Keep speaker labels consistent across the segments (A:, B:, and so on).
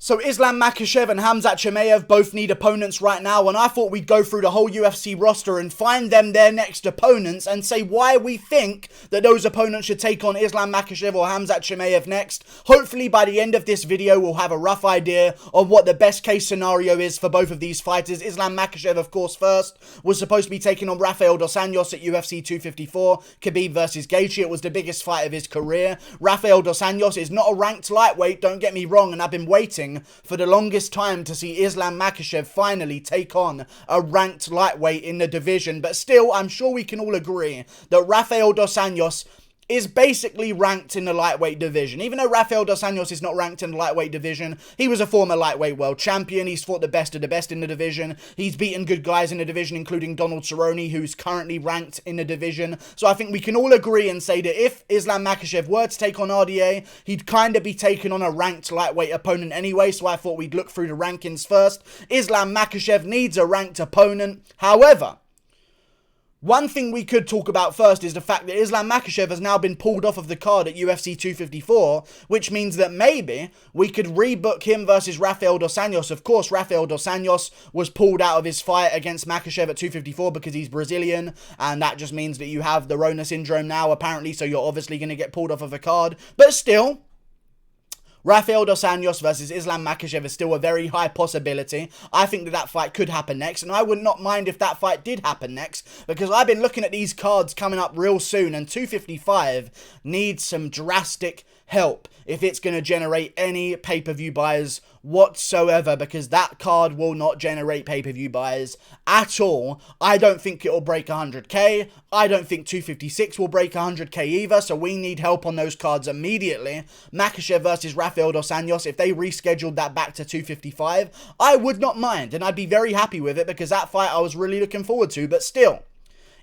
A: So Islam Makhachev and Khamzat Chimaev both need opponents right now, and I thought we'd go through the whole UFC roster and find them their next opponents and say why we think that those opponents should take on Islam Makhachev or Khamzat Chimaev next. Hopefully by the end of this video we'll have a rough idea of what the best case scenario is for both of these fighters. Islam Makhachev, of course, first was supposed to be taking on Rafael dos Anjos at UFC 254, Khabib versus Gaethje. It was the biggest fight of his career. Rafael dos Anjos is not a ranked lightweight, don't get me wrong, and I've been waiting for the longest time to see Islam Makhachev finally take on a ranked lightweight in the division, but still, I'm sure we can all agree that Rafael dos Anjos is basically ranked in the lightweight division. Even though Rafael dos Anjos is not ranked in the lightweight division, he was a former lightweight world champion. He's fought the best of the best in the division. He's beaten good guys in the division, including Donald Cerrone, who's currently ranked in the division. So I think we can all agree and say that if Islam Makhachev were to take on RDA, he'd kind of be taking on a ranked lightweight opponent anyway, so I thought we'd look through the rankings first. Islam Makhachev needs a ranked opponent. However, one thing we could talk about first is the fact that Islam Makhachev has now been pulled off of the card at UFC 254, which means that maybe we could rebook him versus Rafael dos Anjos. Of course, Rafael dos Anjos was pulled out of his fight against Makhachev at 254 because he's Brazilian, and that just means that you have the Rona syndrome now, apparently, so you're obviously going to get pulled off of a card. But still, Rafael dos Anjos versus Islam Makhachev is still a very high possibility. I think that fight could happen next, and I would not mind if that fight did happen next, because I've been looking at these cards coming up real soon, and 255 needs some drastic help if it's going to generate any pay-per-view buyers whatsoever, because that card will not generate pay-per-view buyers at all. I don't think it'll break 100k. I don't think 256 will break 100k either, so we need help on those cards immediately. Makhachev versus Rafael dos Anjos, if they rescheduled that back to 255, I would not mind, and I'd be very happy with it, because that fight I was really looking forward to. But still,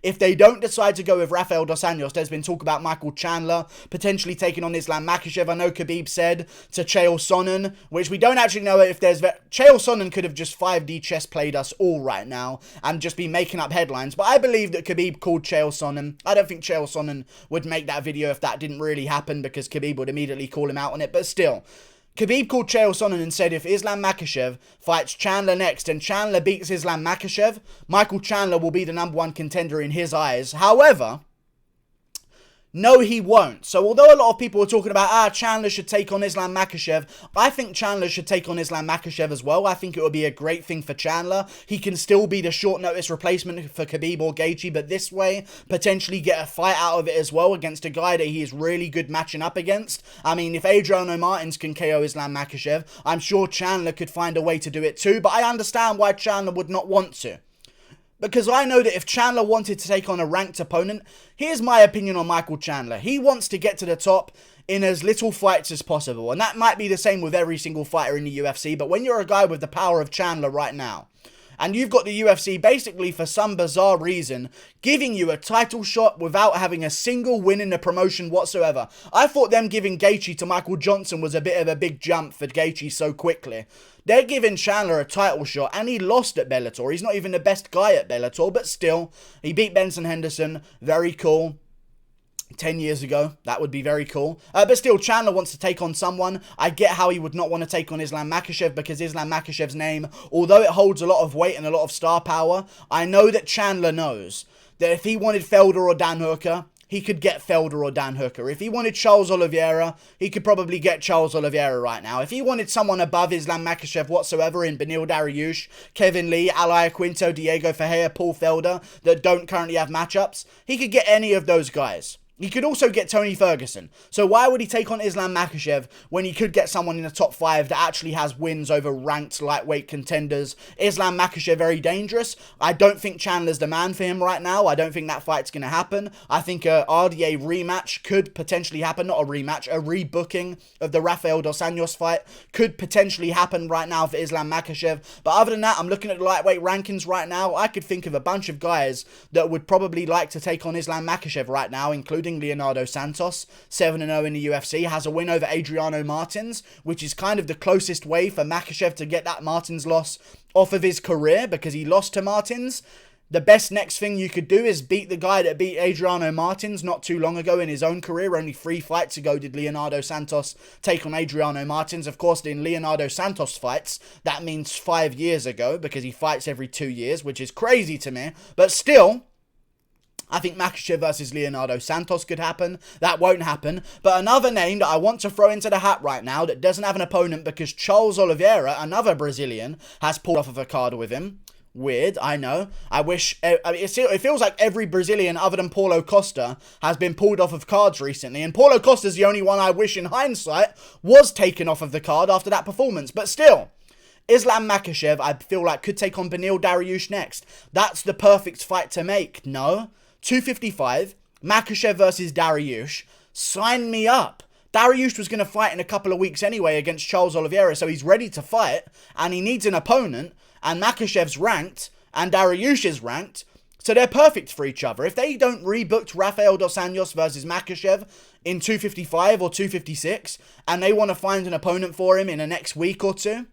A: if they don't decide to go with Rafael dos Anjos, there's been talk about Michael Chandler potentially taking on Islam Makhachev. I know Khabib said to Chael Sonnen, which we don't actually know if there's... Chael Sonnen could have just 5D chess played us all right now and just be making up headlines. But I believe that Khabib called Chael Sonnen. I don't think Chael Sonnen would make that video if that didn't really happen, because Khabib would immediately call him out on it. But still, Khabib called Chael Sonnen and said if Islam Makhachev fights Chandler next and Chandler beats Islam Makhachev, Michael Chandler will be the #1 contender in his eyes. However, no, he won't. So although a lot of people are talking about, Chandler should take on Islam Makhachev, I think Chandler should take on Islam Makhachev as well. I think it would be a great thing for Chandler. He can still be the short notice replacement for Khabib or Gaethje, but this way, potentially get a fight out of it as well against a guy that he is really good matching up against. I mean, if Adriano Martins can KO Islam Makhachev, I'm sure Chandler could find a way to do it too, but I understand why Chandler would not want to. Because I know that if Chandler wanted to take on a ranked opponent, here's my opinion on Michael Chandler. He wants to get to the top in as little fights as possible. And that might be the same with every single fighter in the UFC. But when you're a guy with the power of Chandler right now, and you've got the UFC basically for some bizarre reason giving you a title shot without having a single win in the promotion whatsoever. I thought them giving Gaethje to Michael Johnson was a bit of a big jump for Gaethje so quickly. They're giving Chandler a title shot, and he lost at Bellator. He's not even the best guy at Bellator, but still, he beat Benson Henderson. Very cool. 10 years ago, that would be very cool. But still, Chandler wants to take on someone. I get how he would not want to take on Islam Makhachev, because Islam Makhachev's name, although it holds a lot of weight and a lot of star power, I know that Chandler knows that if he wanted Felder or Dan Hooker, he could get Felder or Dan Hooker. If he wanted Charles Oliveira, he could probably get Charles Oliveira right now. If he wanted someone above Islam Makhachev whatsoever in Beneil Dariush, Kevin Lee, Alaya Quinto, Diego Ferreira, Paul Felder, that don't currently have matchups, he could get any of those guys. He could also get Tony Ferguson. So why would he take on Islam Makhachev when he could get someone in the top 5 that actually has wins over ranked lightweight contenders? Islam Makhachev very dangerous. I don't think Chandler's the man for him right now. I don't think that fight's going to happen. I think a RDA rematch could potentially happen. Not a rematch, a rebooking of the Rafael dos Anjos fight could potentially happen right now for Islam Makhachev. But other than that, I'm looking at the lightweight rankings right now. I could think of a bunch of guys that would probably like to take on Islam Makhachev right now, including Leonardo Santos, 7-0 in the UFC, has a win over Adriano Martins, which is kind of the closest way for Makhachev to get that Martins loss off of his career, because he lost to Martins The best next thing you could do is beat the guy that beat Adriano Martins not too long ago in his own career. Only 3 fights ago did Leonardo Santos take on Adriano Martins. Of course, in Leonardo Santos fights, that means 5 years ago because he fights every 2 years, which is crazy to me. But still, I think Makhachev versus Leonardo Santos could happen. That won't happen. But another name that I want to throw into the hat right now that doesn't have an opponent because Charles Oliveira, another Brazilian, has pulled off of a card with him. Weird, I know. I wish... it feels like every Brazilian other than Paulo Costa has been pulled off of cards recently. And Paulo Costa's the only one I wish in hindsight was taken off of the card after that performance. But still, Islam Makhachev, I feel like, could take on Beneil Daryush next. That's the perfect fight to make. No. 255, Makhachev versus Daryush. Sign me up. Daryush was going to fight in a couple of weeks anyway against Charles Oliveira, so he's ready to fight, and he needs an opponent, and Makhachev's ranked, and Daryush is ranked, so they're perfect for each other. If they don't rebook Rafael Dos Anjos versus Makhachev in 255 or 256, and they want to find an opponent for him in the next week or two,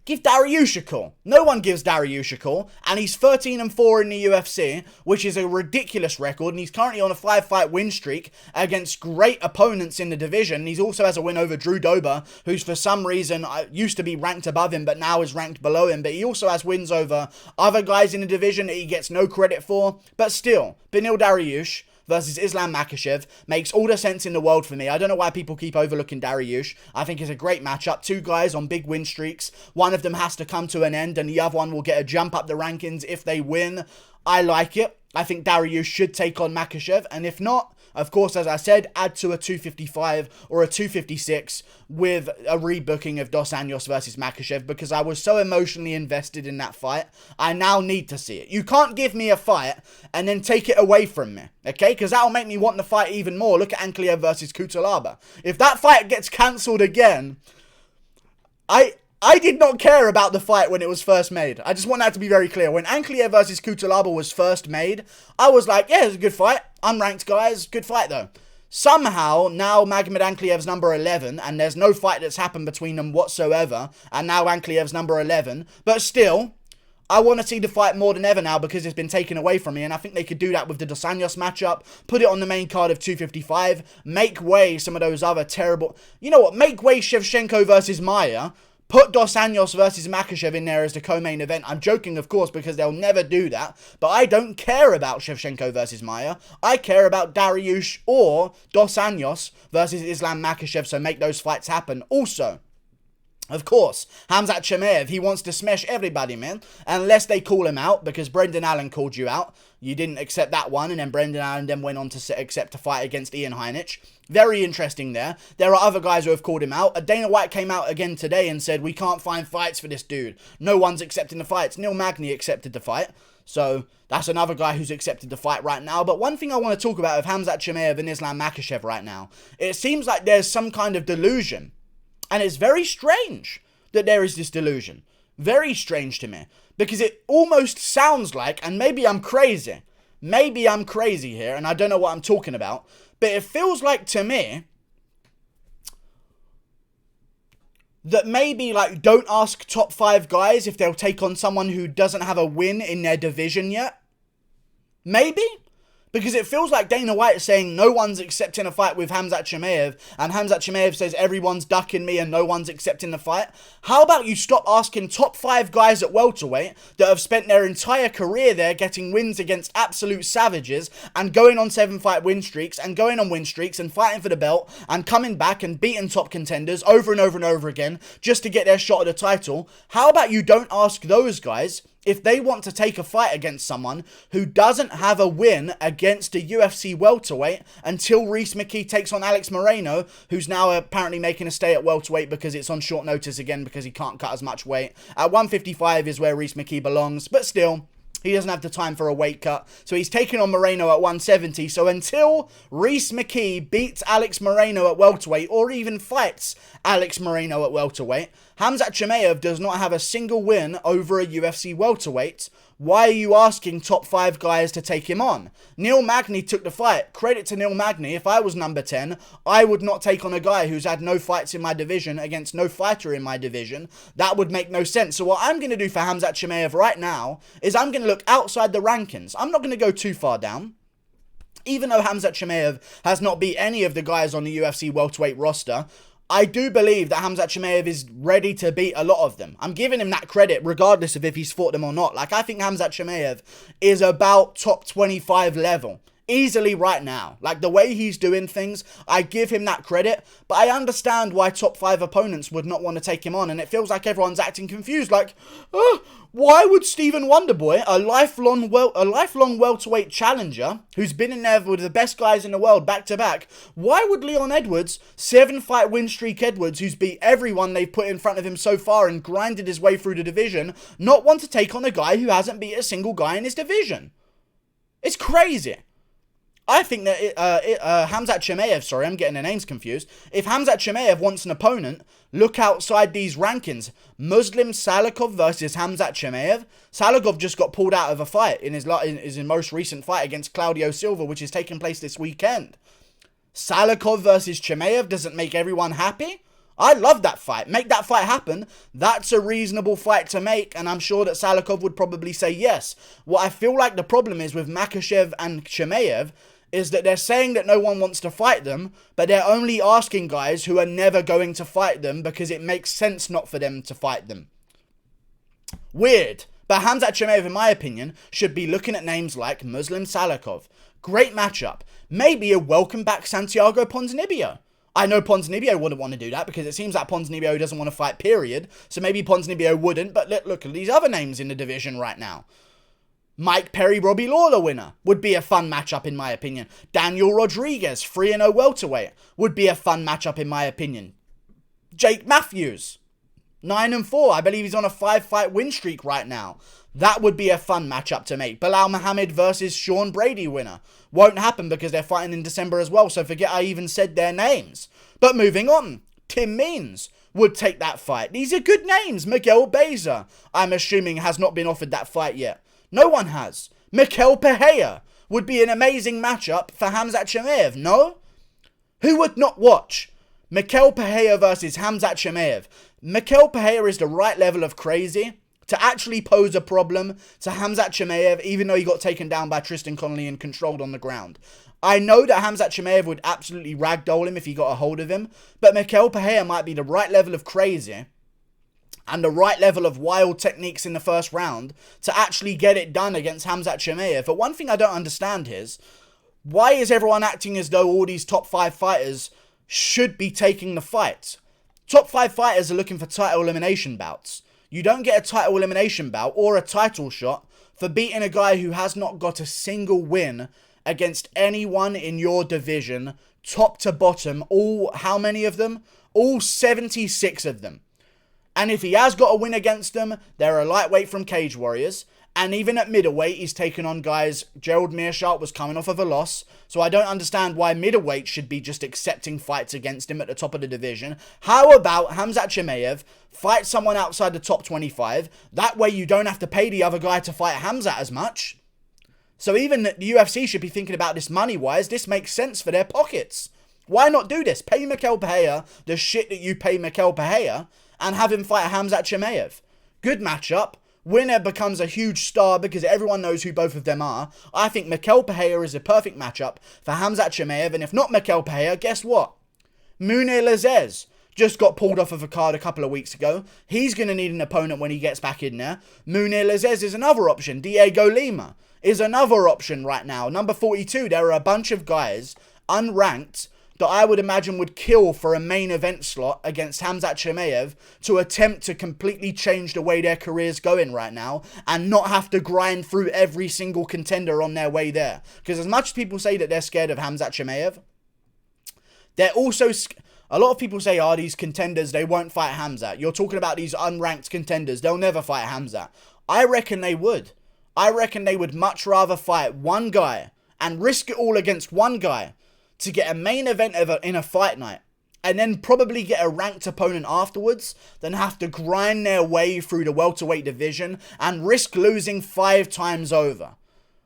A: give Daryush a call. No one gives Daryush a call, and he's 13-4 in the UFC, which is a ridiculous record, and he's currently on a 5-fight win streak against great opponents in the division. He also has a win over Drew Dober, who's for some reason used to be ranked above him, but now is ranked below him, but he also has wins over other guys in the division that he gets no credit for. But still, Beneil Daryush versus Islam Makhachev makes all the sense in the world for me. I don't know why people keep overlooking Daryush. I think it's a great matchup. 2 guys on big win streaks. One of them has to come to an end and the other one will get a jump up the rankings if they win. I like it. I think Daryush should take on Makhachev, and if not, of course, as I said, add to a 255 or a 256 with a rebooking of Dos Anjos versus Makhachev, because I was so emotionally invested in that fight. I now need to see it. You can't give me a fight and then take it away from me, okay? Because that'll make me want the fight even more. Look at Ankalaev versus Kutalaba. If that fight gets cancelled again, I did not care about the fight when it was first made. I just want that to be very clear. When Ankalaev versus Kutalaba was first made, I was like, yeah, it's a good fight. Unranked guys, good fight though. Somehow, now Magomed Ankalaev's number 11, and there's no fight that's happened between them whatsoever, and now Ankalaev's number 11. But still, I want to see the fight more than ever now because it's been taken away from me, and I think they could do that with the Dos Anjos matchup, put it on the main card of 255, make way some of those other terrible... You know what, make way Shevchenko versus Maia. Put Dos Anjos versus Makhachev in there as the co-main event. I'm joking, of course, because they'll never do that. But I don't care about Shevchenko versus Maia. I care about Daryush or Dos Anjos versus Islam Makhachev, so make those fights happen. Also, of course, Khamzat Chimaev, he wants to smash everybody, man. Unless they call him out, because Brendan Allen called you out. You didn't accept that one, and then Brendan Allen then went on to accept a fight against Ian Heinisch. Very interesting there. There are other guys who have called him out. Dana White came out again today and said, we can't find fights for this dude. No one's accepting the fights. Neil Magny accepted the fight. So, that's another guy who's accepted the fight right now. But one thing I want to talk about with Khamzat Chimaev and Islam Makhachev right now, it seems like there's some kind of delusion. And it's very strange that there is this delusion. Very strange to me. Because it almost sounds like, and maybe I'm crazy here, and I don't know what I'm talking about, but it feels like to me that maybe, like, don't ask top 5 guys if they'll take on someone who doesn't have a win in their division yet. Maybe? Because it feels like Dana White is saying no one's accepting a fight with Khamzat Chimaev, and Khamzat Chimaev says everyone's ducking me and no one's accepting the fight. How about you stop asking top 5 guys at welterweight that have spent their entire career there getting wins against absolute savages and going on 7-fight win streaks and going on win streaks and fighting for the belt and coming back and beating top contenders over and over and over again just to get their shot at the title. How about you don't ask those guys if they want to take a fight against someone who doesn't have a win against a UFC welterweight until Rhys McKee takes on Alex Moreno, who's now apparently making a stay at welterweight because it's on short notice again because he can't cut as much weight. At 155 is where Rhys McKee belongs, but still, he doesn't have the time for a weight cut. So he's taking on Moreno at 170. So until Rhys McKee beats Alex Moreno at welterweight or even fights Alex Moreno at welterweight, Khamzat Chimaev does not have a single win over a UFC welterweight Why are you asking top 5 guys to take him on? Neil Magny took the fight. Credit to Neil Magny. If I was number 10, I would not take on a guy who's had no fights in my division against no fighter in my division. That would make no sense. So what I'm going to do for Khamzat Chimaev right now is I'm going to look outside the rankings. I'm not going to go too far down. Even though Khamzat Chimaev has not beat any of the guys on the UFC welterweight roster, I do believe that Khamzat Chimaev is ready to beat a lot of them. I'm giving him that credit regardless of if he's fought them or not. Like, I think Khamzat Chimaev is about top 25 level. Easily right now. Like, the way he's doing things, I give him that credit. But I understand why top 5 opponents would not want to take him on. And it feels like everyone's acting confused. Like, why would Stephen Wonderboy, a lifelong welterweight challenger, who's been in there with the best guys in the world back to back, why would Leon Edwards, 7-fight win streak Edwards, who's beat everyone they've put in front of him so far and grinded his way through the division, not want to take on a guy who hasn't beat a single guy in his division? It's crazy. I think that Khamzat Chimaev, sorry, I'm getting the names confused. If Khamzat Chimaev wants an opponent, look outside these rankings. Muslim Salikov versus Khamzat Chimaev. Salikov just got pulled out of a fight in his most recent fight against Claudio Silva, which is taking place this weekend. Salikov versus Chimaev doesn't make everyone happy. I love that fight. Make that fight happen. That's a reasonable fight to make, and I'm sure that Salikov would probably say yes. What I feel like the problem is with Makhachev and Chimaev is that they're saying that no one wants to fight them, but they're only asking guys who are never going to fight them because it makes sense not for them to fight them. Weird. But Khamzat Chimaev, in my opinion, should be looking at names like Muslim Salikov. Great matchup. Maybe a welcome back Santiago Ponzinibbio. I know Ponzinibbio wouldn't want to do that because it seems like Ponzinibbio doesn't want to fight, period. So maybe Ponzinibbio wouldn't, but look at these other names in the division right now. Mike Perry, Robbie Lawler winner would be a fun matchup in my opinion. Daniel Rodriguez, 3-0 welterweight, would be a fun matchup in my opinion. Jake Matthews, 9-4. I believe he's on a 5-fight win streak right now. That would be a fun matchup to make. Bilal Muhammad versus Sean Brady winner. Won't happen because they're fighting in December as well, so forget I even said their names. But moving on, Tim Means would take that fight. These are good names. Miguel Beza, I'm assuming, has not been offered that fight yet. No one has. Mikel Pereira would be an amazing matchup for Khamzat Chimaev, no? Who would not watch Mikel Pereira versus Khamzat Chimaev? Mikel Pereira is the right level of crazy to actually pose a problem to Khamzat Chimaev, even though he got taken down by Tristan Connolly and controlled on the ground. I know that Khamzat Chimaev would absolutely ragdoll him if he got a hold of him, but Mikel Pereira might be the right level of crazy and the right level of wild techniques in the first round to actually get it done against Khamzat Chimaev. But one thing I don't understand is, why is everyone acting as though all these top 5 fighters should be taking the fight? Top 5 fighters are looking for title elimination bouts. You don't get a title elimination bout or a title shot for beating a guy who has not got a single win against anyone in your division, top to bottom. All, how many of them? All 76 of them. And if he has got a win against them, they're a lightweight from Cage Warriors. And even at middleweight, he's taken on guys. Gerald Meerschaert was coming off of a loss. So I don't understand why middleweight should be just accepting fights against him at the top of the division. How about Khamzat Chimaev fight someone outside the top 25? That way you don't have to pay the other guy to fight Khamzat as much. So even the UFC should be thinking about this money-wise. This makes sense for their pockets. Why not do this? Pay Mikel Pereira the shit that you pay Mikel Pereira and have him fight Khamzat Chimaev. Good matchup. Winner becomes a huge star because everyone knows who both of them are. I think Mikel Pereira is a perfect matchup for Khamzat Chimaev. And if not Mikel Pereira, guess what? Munir Lazez just got pulled off of a card a couple of weeks ago. He's going to need an opponent when he gets back in there. Munir Lazez is another option. Diego Lima is another option right now. Number 42, there are a bunch of guys, unranked, that I would imagine would kill for a main event slot against Khamzat Chimaev to attempt to completely change the way their career's going right now and not have to grind through every single contender on their way there. Because as much as people say that they're scared of Khamzat Chimaev, they're also... A lot of people say, oh, these contenders, they won't fight Khamzat. You're talking about these unranked contenders. They'll never fight Khamzat. I reckon they would. I reckon they would much rather fight one guy and risk it all against one guy to get a main event in a fight night and then probably get a ranked opponent afterwards than have to grind their way through the welterweight division and risk losing 5 times over.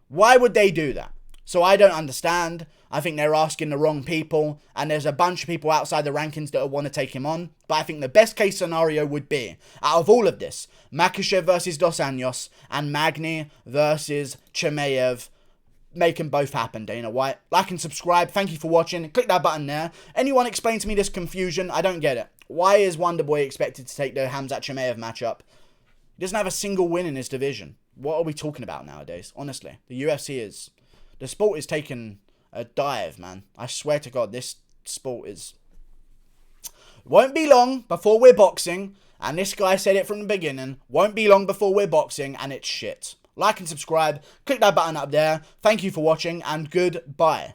A: Why would they do that? So I don't understand. I think they're asking the wrong people, and there's a bunch of people outside the rankings that want to take him on. But I think the best case scenario would be, out of all of this, Makhachev versus Dos Anjos and Magny versus Chimaev. Make them both happen, Dana White. Like and subscribe. Thank you for watching. Click that button there. Anyone explain to me this confusion? I don't get it. Why is Wonderboy expected to take the Khamzat Chimaev matchup? He doesn't have a single win in his division. What are we talking about nowadays? Honestly, the UFC is... The sport is taking a dive, man. I swear to God, this sport is... Won't be long before we're boxing, and this guy said it from the beginning. Won't be long before we're boxing, and it's shit. Like and subscribe. Click that button up there. Thank you for watching, and goodbye.